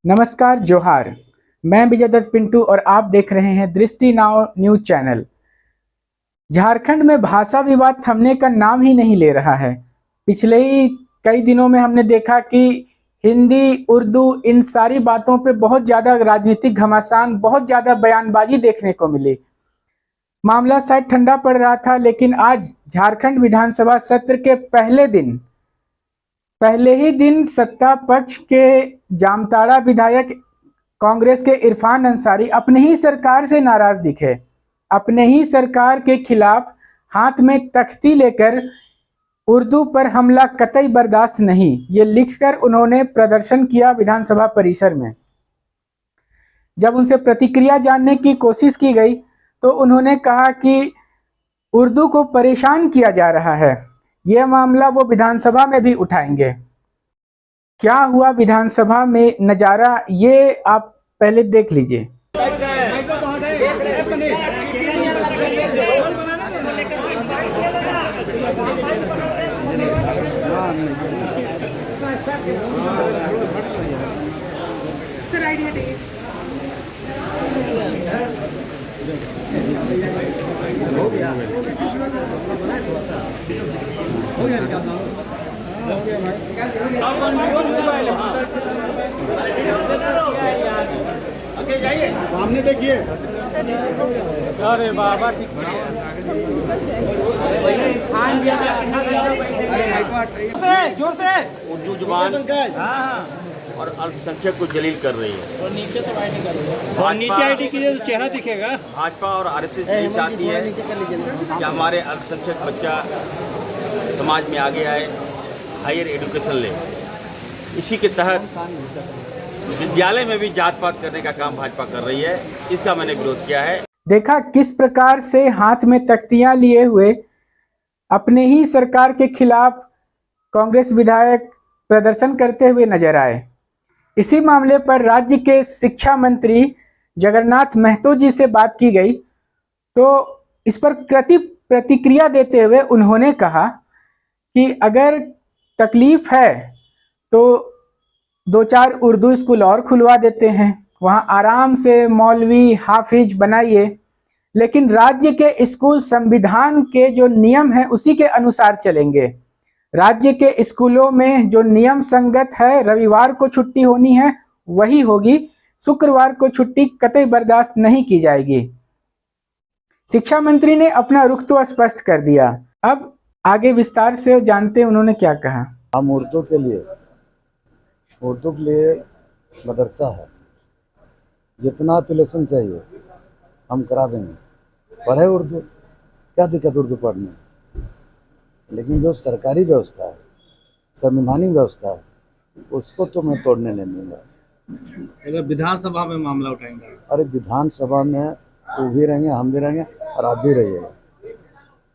नमस्कार जोहार। मैं विजय दत्त पिंटू और आप देख रहे हैं दृष्टि नाउ न्यूज चैनल। झारखंड में भाषा विवाद थमने का नाम ही नहीं ले रहा है। पिछले ही कई दिनों में हमने देखा कि हिंदी, उर्दू, इन सारी बातों पे बहुत ज़्यादा राजनीतिक घमासान, बहुत ज़्यादा बयानबाजी देखने को मिली। मामला शायद ठंडा पड़ रहा था, लेकिन आज झारखंड विधानसभा सत्र के पहले ही दिन सत्ता पक्ष के जामताड़ा विधायक कांग्रेस के इरफान अंसारी अपने ही सरकार से नाराज दिखे। अपने ही सरकार के खिलाफ हाथ में तख्ती लेकर उर्दू पर हमला कतई बर्दाश्त नहीं, ये लिखकर उन्होंने प्रदर्शन किया विधानसभा परिसर में। जब उनसे प्रतिक्रिया जानने की कोशिश की गई तो उन्होंने कहा कि उर्दू को परेशान किया जा रहा है। यह मामला वो विधानसभा में भी उठाएंगे। क्या हुआ विधानसभा में नजारा, ये आप पहले देख लीजिए। सामने देखिए। अरे बाबा, जोर से उर्दू जुबान और अल्पसंख्यक को जलील कर रही है और नीचे से वाइडिंग कर रही है और नीचे आईडी कीजिए तो चेहरा दिखेगा। भाजपा और आरएसएस ये चाहती है कि हमारे अल्पसंख्यक बच्चा समाज में आगे आए, हायर एजुकेशन ले। इसी के तहत विद्यालय में भी जात पात करने का काम भाजपा कर रही है। इसका मैंने विरोध किया है। देखा किस प्रकार से हाथ में तख्तियां लिए हुए अपने ही सरकार के खिलाफ कांग्रेस विधायक प्रदर्शन करते हुए नजर आए। इसी मामले पर राज्य के शिक्षा मंत्री जगन्नाथ महतो जी से बात की गई तो इस पर प्रतिक्रिया देते हुए उन्होंने कहा कि अगर तकलीफ है तो 2-4 उर्दू स्कूल और खुलवा देते हैं, वहां आराम से मौलवी हाफिज बनाइए, लेकिन राज्य के स्कूल संविधान के जो नियम है उसी के अनुसार चलेंगे। राज्य के स्कूलों में जो नियम संगत है, रविवार को छुट्टी होनी है वही होगी, शुक्रवार को छुट्टी कतई बर्दाश्त नहीं की जाएगी। शिक्षा मंत्री ने अपना रुख तो स्पष्ट कर दिया। अब आगे विस्तार से जानते हैं उन्होंने क्या कहा। हम उर्दू के लिए मदरसा है, जितना एप्लीकेशन चाहिए हम करा देंगे। पढ़े उर्दू, क्या दिक्कत उर्दू पढ़ने, लेकिन जो सरकारी व्यवस्था है, संवैधानिक व्यवस्था है, उसको तो मैं तोड़ने नहीं दूंगा। अगर विधानसभा में मामला उठाएंगे, अरे विधानसभा में वो भी रहेंगे, हम भी रहेंगे और आप भी रहिएगा।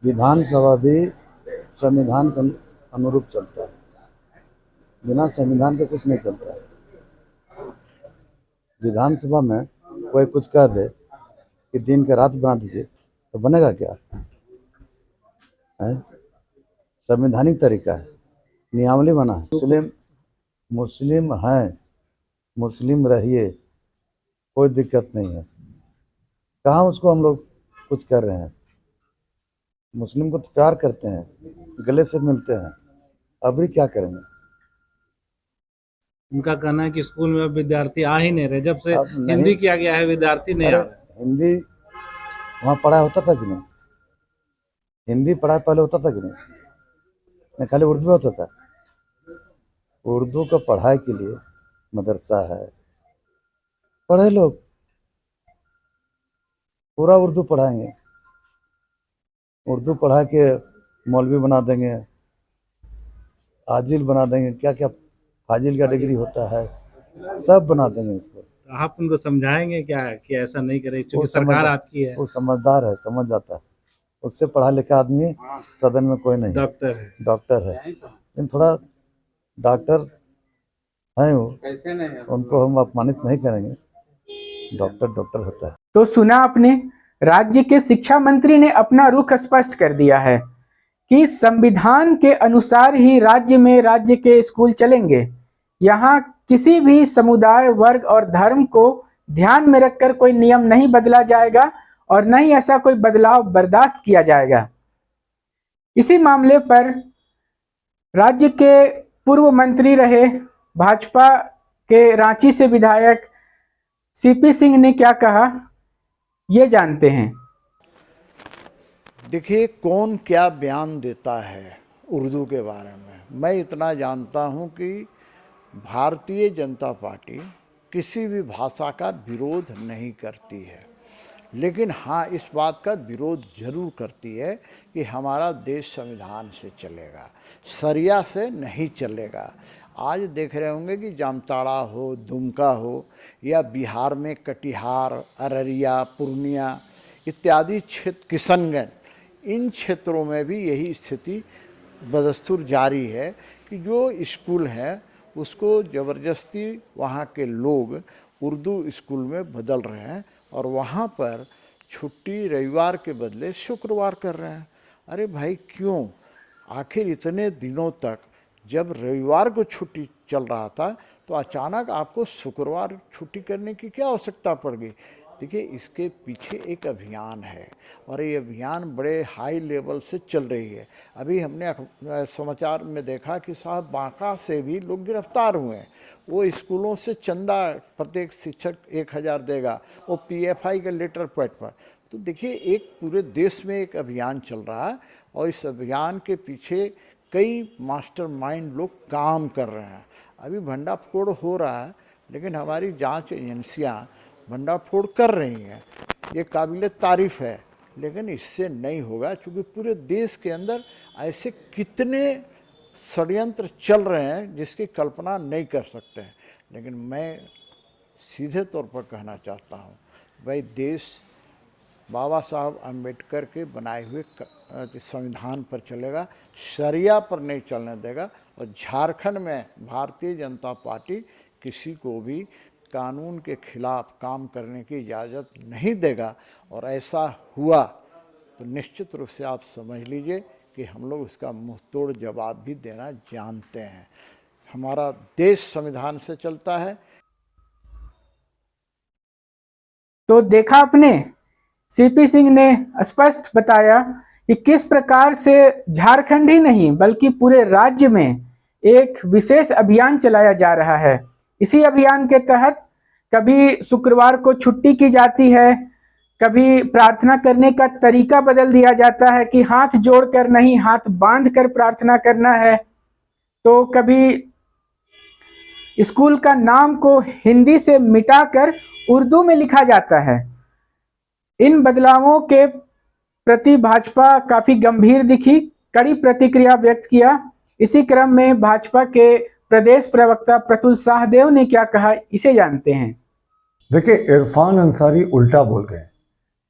विधानसभा भी संविधान के अनुरूप चलता है, बिना संविधान के कुछ नहीं चलता है। विधानसभा में कोई कुछ कह दे कि दिन के रात बना दीजिए तो बनेगा क्या है? संवैधानिक तरीका है, नियमावली बना है। मुस्लिम हैं, मुस्लिम रहिए, कोई दिक्कत नहीं है। कहाँ उसको हम लोग कुछ कर रहे हैं? मुस्लिम को तो प्यार करते हैं, गले से मिलते हैं, अभी क्या करेंगे? उनका कहना है कि स्कूल में विद्यार्थी आ ही नहीं रहे, जब से हिंदी किया गया है विद्यार्थी नहीं आ रहे। हिंदी वहाँ पढ़ाई होता था कि नहीं? हिंदी पढ़ाई पहले होता था कि नहीं? खाली उर्दू होता था। उर्दू का पढ़ाई के लिए मदरसा है, पढ़े लोग पूरा उर्दू पढ़ाएंगे। उर्दू पढ़ा के मौलवी बना देंगे, आजिल बना देंगे, क्या क्या फाजिल का डिग्री होता है, सब बना देंगे इसको। तो आप उनको समझाएंगे क्या कि ऐसा नहीं करे, क्योंकि सरकार आपकी है। वो समझदार है, समझ जाता है। उससे पढ़ा लिखा आदमी सदन में कोई नहीं। डॉक्टर है, लेकिन थोड़ा डॉक्टर है वो, उनको हम अपमानित नहीं करेंगे। डॉक्टर होता है। तो सुना आपने, राज्य के शिक्षा मंत्री ने अपना रुख स्पष्ट कर दिया है कि संविधान के अनुसार ही राज्य के स्कूल चलेंगे। यहाँ किसी भी समुदाय, वर्ग और धर्म को ध्यान में रखकर कोई नियम नहीं बदला जाएगा और न ही ऐसा कोई बदलाव बर्दाश्त किया जाएगा। इसी मामले पर राज्य के पूर्व मंत्री रहे भाजपा के रांची से विधायक सीपी सिंह ने क्या कहा, ये जानते हैं। देखिए, कौन क्या बयान देता है उर्दू के बारे में। मैं इतना जानता हूं कि भारतीय जनता पार्टी किसी भी भाषा का विरोध नहीं करती है, लेकिन हाँ, इस बात का विरोध जरूर करती है कि हमारा देश संविधान से चलेगा, शरिया से नहीं चलेगा। आज देख रहे होंगे कि जामताड़ा हो, दुमका हो, या बिहार में कटिहार, अररिया, पूर्णिया इत्यादि क्षेत्र, किशनगंज, इन क्षेत्रों में भी यही स्थिति बदस्तूर जारी है कि जो स्कूल है उसको ज़बरदस्ती वहाँ के लोग उर्दू स्कूल में बदल रहे हैं और वहाँ पर छुट्टी रविवार के बदले शुक्रवार कर रहे हैं। अरे भाई, क्यों? आखिर इतने दिनों तक जब रविवार को छुट्टी चल रहा था तो अचानक आपको शुक्रवार छुट्टी करने की क्या आवश्यकता पड़ गई? देखिए, इसके पीछे एक अभियान है और ये अभियान बड़े हाई लेवल से चल रही है। अभी हमने समाचार में देखा कि साहब बांका से भी लोग गिरफ्तार हुए हैं। वो स्कूलों से चंदा प्रत्येक शिक्षक 1000 देगा, वो पीएफआई के लेटर पैड पर। तो देखिए, एक पूरे देश में एक अभियान चल रहा है और इस अभियान के पीछे कई मास्टरमाइंड लोग काम कर रहे हैं। अभी भंडाफोड़ हो रहा है, लेकिन हमारी जांच एजेंसियां भंडाफोड़ कर रही हैं, ये काबिल तारीफ़ है, लेकिन इससे नहीं होगा, क्योंकि पूरे देश के अंदर ऐसे कितने षड्यंत्र चल रहे हैं जिसकी कल्पना नहीं कर सकते हैं। लेकिन मैं सीधे तौर पर कहना चाहता हूँ, भाई, देश बाबा साहब अम्बेडकर के बनाए हुए संविधान पर चलेगा, शरिया पर नहीं चलने देगा। और झारखंड में भारतीय जनता पार्टी किसी को भी कानून के खिलाफ काम करने की इजाज़त नहीं देगा, और ऐसा हुआ तो निश्चित रूप से आप समझ लीजिए कि हम लोग उसका मुंहतोड़ जवाब भी देना जानते हैं। हमारा देश संविधान से चलता है। तो देखा आपने, सीपी सिंह ने स्पष्ट बताया कि किस प्रकार से झारखंड ही नहीं बल्कि पूरे राज्य में एक विशेष अभियान चलाया जा रहा है। इसी अभियान के तहत कभी शुक्रवार को छुट्टी की जाती है, कभी प्रार्थना करने का तरीका बदल दिया जाता है कि हाथ जोड़कर नहीं, हाथ बांधकर प्रार्थना करना है। तो कभी स्कूल का नाम को हिंदी से मिटाकर उर्दू में लिखा जाता है। इन बदलावों के प्रति भाजपा काफी गंभीर दिखी, कड़ी प्रतिक्रिया व्यक्त किया। इसी क्रम में भाजपा के प्रदेश प्रवक्ता प्रतुल शाहदेव ने क्या कहा, इसे जानते हैं। देखिए, इरफान अंसारी उल्टा बोल गए।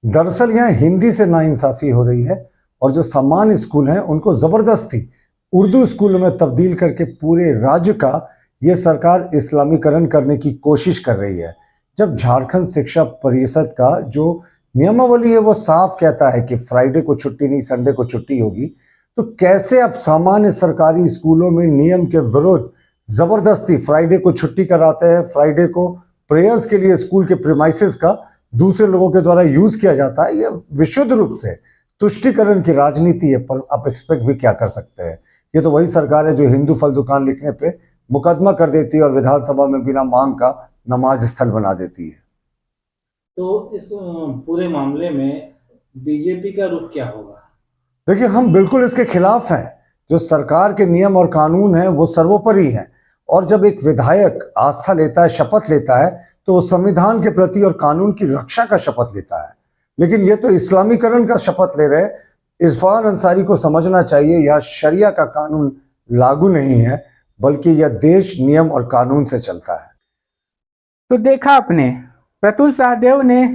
दरअसल यहाँ हिंदी से नाइंसाफी हो रही है और जो समान स्कूल हैं उनको जबरदस्ती उर्दू स्कूलों में तब्दील करके पूरे राज्य का ये सरकार इस्लामीकरण करने की कोशिश कर रही है। जब झारखंड शिक्षा परिषद का जो नियमावली है वो साफ कहता है कि फ्राइडे को छुट्टी नहीं, संडे को छुट्टी होगी, तो कैसे अब सामान्य सरकारी स्कूलों में नियम के विरुद्ध जबरदस्ती फ्राइडे को छुट्टी कराते हैं, फ्राइडे को प्रेयर्स के लिए स्कूल के प्रीमाइसेस का दूसरे लोगों के द्वारा यूज किया जाता है। ये विशुद्ध रूप से तुष्टीकरण की राजनीति है, पर आप एक्सपेक्ट भी क्या कर सकते हैं। ये तो वही सरकार है जो हिंदू फल दुकान लिखने पे मुकदमा कर देती है और विधानसभा में बिना मांग का नमाज स्थल बना देती है। तो इस पूरे मामले में बीजेपी का रुख क्या होगा? देखिए, हम बिल्कुल इसके खिलाफ हैं। जो सरकार के नियम और कानून हैं वो सर्वोपरि हैं, और जब एक विधायक आस्था लेता है, शपथ लेता है, तो वो संविधान के प्रति और कानून की रक्षा का शपथ लेता है। लेकिन ये तो इस्लामीकरण का शपथ ले रहे। इरफान अंसारी को समझना चाहिए, यह शरिया का कानून लागू नहीं है, बल्कि यह देश नियम और कानून से चलता है। तो देखा आपने, प्रतुल शाहदेव ने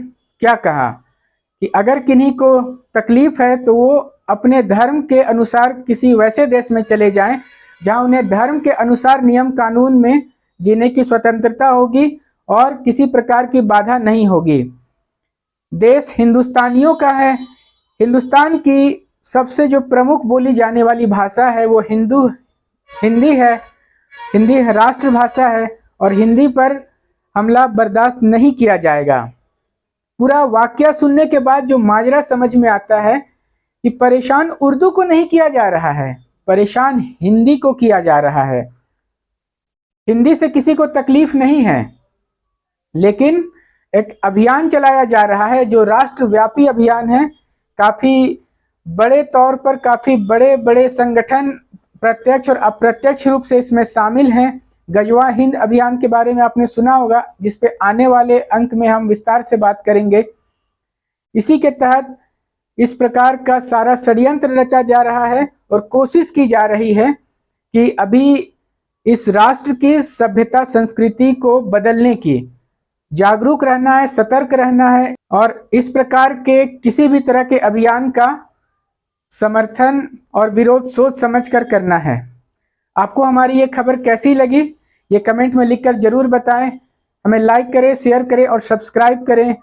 क्या कहा कि अगर किन्हीं को तकलीफ है तो वो अपने धर्म के अनुसार किसी वैसे देश में चले जाएं जहां उन्हें धर्म के अनुसार नियम कानून में जीने की स्वतंत्रता होगी और किसी प्रकार की बाधा नहीं होगी। देश हिंदुस्तानियों का है। हिंदुस्तान की सबसे जो प्रमुख बोली जाने वाली भाषा है वो हिंदी है। हिंदी राष्ट्रभाषा है और हिंदी पर हमला बर्दाश्त नहीं किया जाएगा। पूरा वाकया सुनने के बाद जो माजरा समझ में आता है कि परेशान उर्दू को नहीं किया जा रहा है, परेशान हिंदी को किया जा रहा है। हिंदी से किसी को तकलीफ नहीं है, लेकिन एक अभियान चलाया जा रहा है जो राष्ट्रव्यापी अभियान है। काफी बड़े तौर पर काफी बड़े बड़े संगठन प्रत्यक्ष और अप्रत्यक्ष रूप से इसमें शामिल हैं। गजवा हिंद अभियान के बारे में आपने सुना होगा, जिस पे आने वाले अंक में हम विस्तार से बात करेंगे। इसी के तहत इस प्रकार का सारा षड्यंत्र रचा जा रहा है और कोशिश की जा रही है कि अभी इस राष्ट्र की सभ्यता संस्कृति को बदलने की, जागरूक रहना है, सतर्क रहना है और इस प्रकार के किसी भी तरह के अभियान का समर्थन और विरोध सोच समझकर करना है। आपको हमारी ये खबर कैसी लगी, ये कमेंट में लिखकर जरूर बताएं। हमें लाइक करें, शेयर करें और सब्सक्राइब करें।